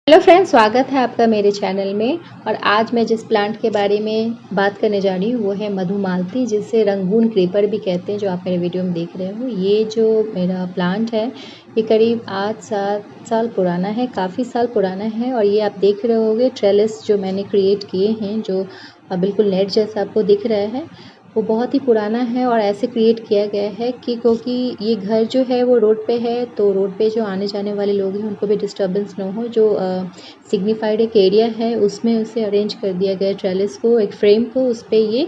Hello friends, स्वागत है आपका मेरे चैनल में। और आज मैं जिस प्लांट के बारे में बात करने जा रही हूँ वो है मधुमालती, जिसे रंगून क्रीपर भी कहते हैं, जो आप मेरे वीडियो में देख रहे हो। ये जो मेरा प्लांट है ये करीब 8-7 साल पुराना है, काफ़ी साल पुराना है। और ये आप देख रहे होगे ट्रेलिस जो मैंने क्रिएट किए हैं, जो बिल्कुल नेट जैसा आपको दिख रहा है, वो बहुत ही पुराना है। और ऐसे क्रिएट किया गया है कि क्योंकि ये घर जो है वो रोड पे है, तो रोड पे जो आने जाने वाले लोग हैं उनको भी डिस्टर्बेंस ना हो। जो सिग्निफाइड एक एरिया है उसमें उसे अरेंज कर दिया गया ट्रेलिस को, एक फ्रेम को। उस पे ये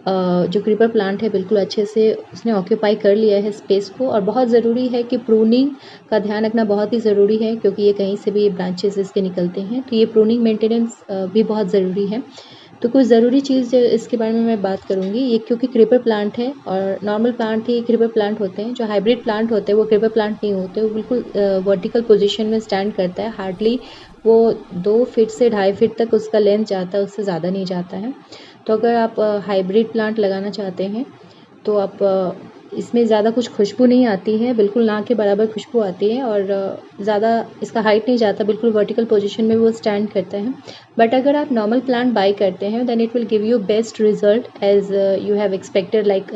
जो क्रीपर प्लांट है बिल्कुल अच्छे से उसने ऑक्यूपाई कर लिया है स्पेस को। और बहुत ज़रूरी है कि प्रूनिंग का ध्यान रखना बहुत ही ज़रूरी है, क्योंकि ये कहीं से भी ब्रांचेस इसके निकलते हैं, तो ये प्रूनिंग मेंटेनेंस भी बहुत ज़रूरी है। तो कुछ ज़रूरी चीज़ इसके बारे में मैं बात करूँगी। ये क्योंकि क्रीपर प्लांट है, और नॉर्मल प्लांट ही क्रीपर प्लांट होते हैं। जो हाइब्रिड प्लांट होते हैं वो क्रीपर प्लांट नहीं होते, वो बिल्कुल वर्टिकल पोजीशन में स्टैंड करता है। हार्डली वो 2 फीट से 2.5 फीट तक उसका लेंथ जाता है, उससे ज़्यादा नहीं जाता है। तो अगर आप हाइब्रिड प्लांट लगाना चाहते हैं तो आप इसमें ज़्यादा कुछ खुशबू नहीं आती है, बिल्कुल ना के बराबर खुशबू आती है। और ज़्यादा इसका हाइट नहीं जाता, बिल्कुल वर्टिकल पोजीशन में वो स्टैंड करता है। बट अगर आप नॉर्मल प्लांट बाई करते हैं then it will give you best result as you have expected. Like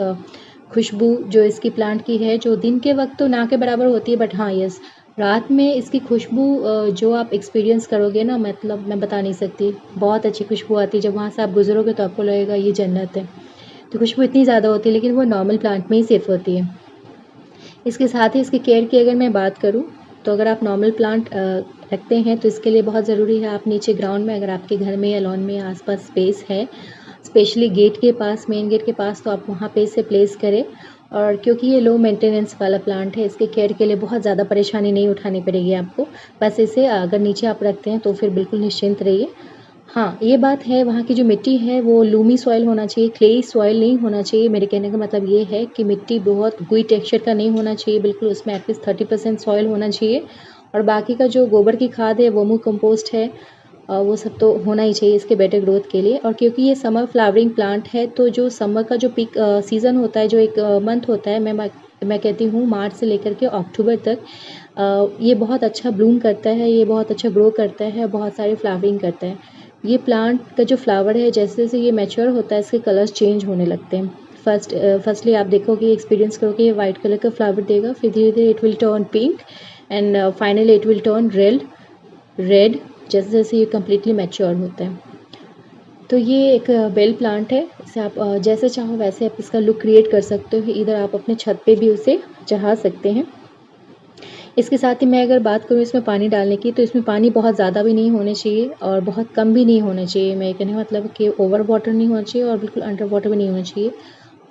खुशबू जो इसकी प्लांट की है, जो दिन के वक्त तो ना के बराबर होती है, बट हाँ यस, रात में इसकी खुशबू जो आप एक्सपीरियंस करोगे ना, मतलब मैं बता नहीं सकती, बहुत अच्छी खुशबू आती है। जब वहाँ से आप गुजरोगे तो आपको लगेगा ये जन्नत है। तो खुशबू इतनी ज़्यादा होती है, लेकिन वो नॉर्मल प्लांट में ही सिर्फ होती है। इसके साथ ही इसकी केयर की अगर मैं बात करूँ, तो अगर आप नॉर्मल प्लांट रखते हैं तो इसके लिए बहुत ज़रूरी है आप नीचे ग्राउंड में, अगर आपके घर में या लॉन में आसपास स्पेस है, स्पेशली गेट के पास, मेन गेट के पास, तो आप वहाँ पे इसे प्लेस करें। और क्योंकि ये लो मेंटेनेंस वाला प्लांट है, इसके केयर के लिए बहुत ज़्यादा परेशानी नहीं उठानी पड़ेगी आपको। बस इसे अगर नीचे आप रखते हैं तो फिर बिल्कुल निश्चिंत रहिए। हाँ, ये बात है, वहाँ की जो मिट्टी है वो लूमी सॉइल होना चाहिए, क्लेई सॉइल नहीं होना चाहिए। मेरे कहने का मतलब ये है कि मिट्टी बहुत गुई टेक्सचर का नहीं होना चाहिए, बिल्कुल उसमें एटलीस्ट 30% सॉइल होना चाहिए। और बाकी का जो गोबर की खाद है, वर्मी कंपोस्ट है, वो सब तो होना ही चाहिए इसके बेटर ग्रोथ के लिए। और क्योंकि ये समर फ्लावरिंग प्लांट है, तो जो समर का जो पीक सीज़न होता है, जो एक मंथ होता है, मैं कहती हूँ मार्च से लेकर के अक्टूबर तक, ये बहुत अच्छा ब्लूम करता है, ये बहुत अच्छा ग्रो करता है, बहुत सारी फ्लावरिंग करता है। ये प्लांट का जो फ्लावर है, जैसे जैसे ये मैच्योर होता है इसके कलर्स चेंज होने लगते हैं। फर्स्टली आप देखोगे, एक्सपीरियंस करोगे, ये वाइट कलर का फ्लावर देगा, फिर धीरे धीरे it will turn pink, and finally it will turn red जैसे जैसे ये कम्प्लीटली मैच्योर होता है। तो ये एक बेल प्लांट है, इसे आप जैसे चाहो वैसे आप इसका लुक क्रिएट कर सकते हो। इधर आप अपने छत पे भी उसे चढ़ा सकते हैं। इसके साथ ही मैं अगर बात करूँ इसमें पानी डालने की, तो इसमें पानी बहुत ज़्यादा भी नहीं होना चाहिए और बहुत कम भी नहीं होना चाहिए। मैं कहने का मतलब कि ओवर वाटर नहीं होना चाहिए और बिल्कुल अंडर वाटर भी नहीं होना चाहिए।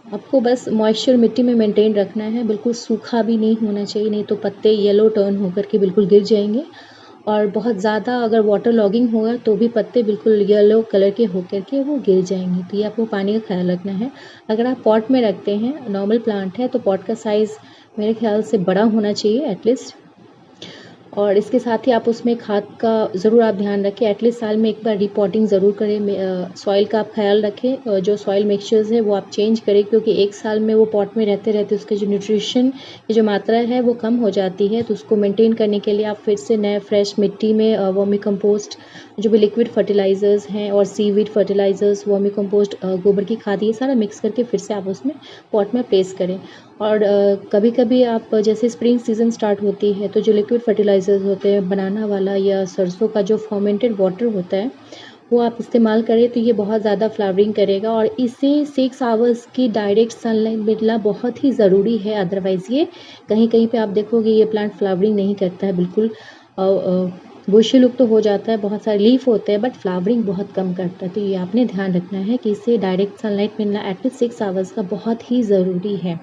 आपको बस मॉइस्चर मिट्टी में मेंटेन रखना है, बिल्कुल सूखा भी नहीं होना चाहिए, नहीं तो पत्ते येलो टर्न होकर के बिल्कुल गिर जाएंगे। और बहुत ज़्यादा अगर वाटर लॉगिंग होगा तो भी पत्ते बिल्कुल येलो कलर के होकर के वो गिर जाएंगे। तो ये आपको पानी का ख्याल रखना है। अगर आप पॉट में रखते हैं, नॉर्मल प्लांट है, तो पॉट का साइज़ मेरे ख्याल से बड़ा होना चाहिए एटलीस्ट। और इसके साथ ही आप उसमें खाद का ज़रूर आप ध्यान रखें, एटलीस्ट साल में एक बार रिपोर्टिंग ज़रूर करें। सॉइल का आप ख्याल रखें, जो सॉइल मिक्सचर्स है वो आप चेंज करें, क्योंकि एक साल में वो पॉट में रहते रहते उसके जो न्यूट्रिशन की जो मात्रा है वो कम हो जाती है। तो उसको मेंटेन करने के लिए आप फिर से नए फ्रेश मिट्टी में वर्मी कंपोस्ट, जो भी लिक्विड फर्टिलाइज़र्स हैं, और सीवीड फर्टिलाइज़र्स, वर्मी कंपोस्ट, गोबर की खाद, ये सारा मिक्स करके फिर से आप उसमें पॉट में प्लेस करें। और कभी कभी आप जैसे स्प्रिंग सीज़न स्टार्ट होती है, तो जो लिक्विड फर्टिलाइज़र्स होते हैं, बनाना वाला या सरसों का जो फर्मेंटेड वाटर होता है, वो आप इस्तेमाल करें, तो ये बहुत ज़्यादा फ्लावरिंग करेगा। और इसे 6 आवर्स की डायरेक्ट सनलाइट मिलना बहुत ही ज़रूरी है, अदरवाइज़ ये कहीं कहीं पे आप देखोगे ये प्लांट फ्लावरिंग नहीं करता है, बिल्कुल बुशी लुक तो हो जाता है, बहुत सारे लीफ होते हैं, बट फ्लावरिंग बहुत कम करता है। तो ये आपने ध्यान रखना है कि इसे डायरेक्ट सनलाइट मिलना एटलीस्ट 6 आवर्स का बहुत ही ज़रूरी है।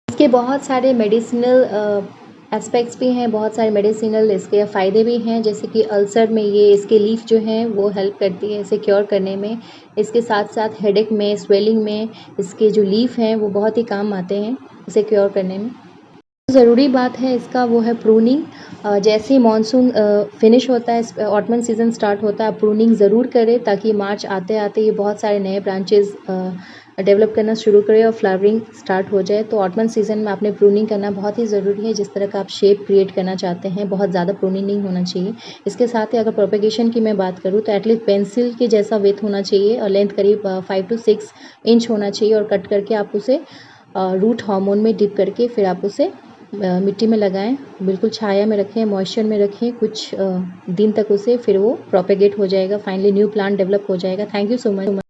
इसके बहुत सारे मेडिसिनल एस्पेक्ट्स भी हैं, बहुत सारे मेडिसिनल इसके फ़ायदे भी हैं, जैसे कि अल्सर में ये इसके लीफ जो हैं वो हेल्प करती है इसे क्योर करने में। इसके साथ साथ हेडेक में, स्वेलिंग में इसके जो लीफ हैं वो बहुत ही काम आते हैं इसे क्योर करने में। ज़रूरी बात है इसका वो है प्रूनिंग। जैसे ही मानसून फिनिश होता है, ऑटमन सीज़न स्टार्ट होता है, प्रूनिंग ज़रूर करें, ताकि मार्च आते आते ये बहुत सारे नए ब्रांचेस डेवलप करना शुरू करे और फ्लावरिंग स्टार्ट हो जाए तो ऑटमन सीजन में आपने प्रूनिंग करना बहुत ही ज़रूरी है। जिस तरह का आप शेप क्रिएट करना चाहते हैं, बहुत ज़्यादा प्रूनिंग नहीं होना चाहिए। इसके साथ ही अगर प्रोपेगेशन की मैं बात करूँ तो एटलीस्ट पेंसिल के जैसा विड्थ होना चाहिए और लेंथ करीब 5 to 6 इंच होना चाहिए और कट करके आप उसे रूट हार्मोन में डिप करके फिर आप उसे मिट्टी में लगाएं, बिल्कुल छाया में रखें, मॉइस्चर में रखें कुछ दिन तक उसे, फिर वो प्रोपेगेट हो जाएगा, फाइनली न्यू प्लांट डेवलप हो जाएगा। Thank you so much.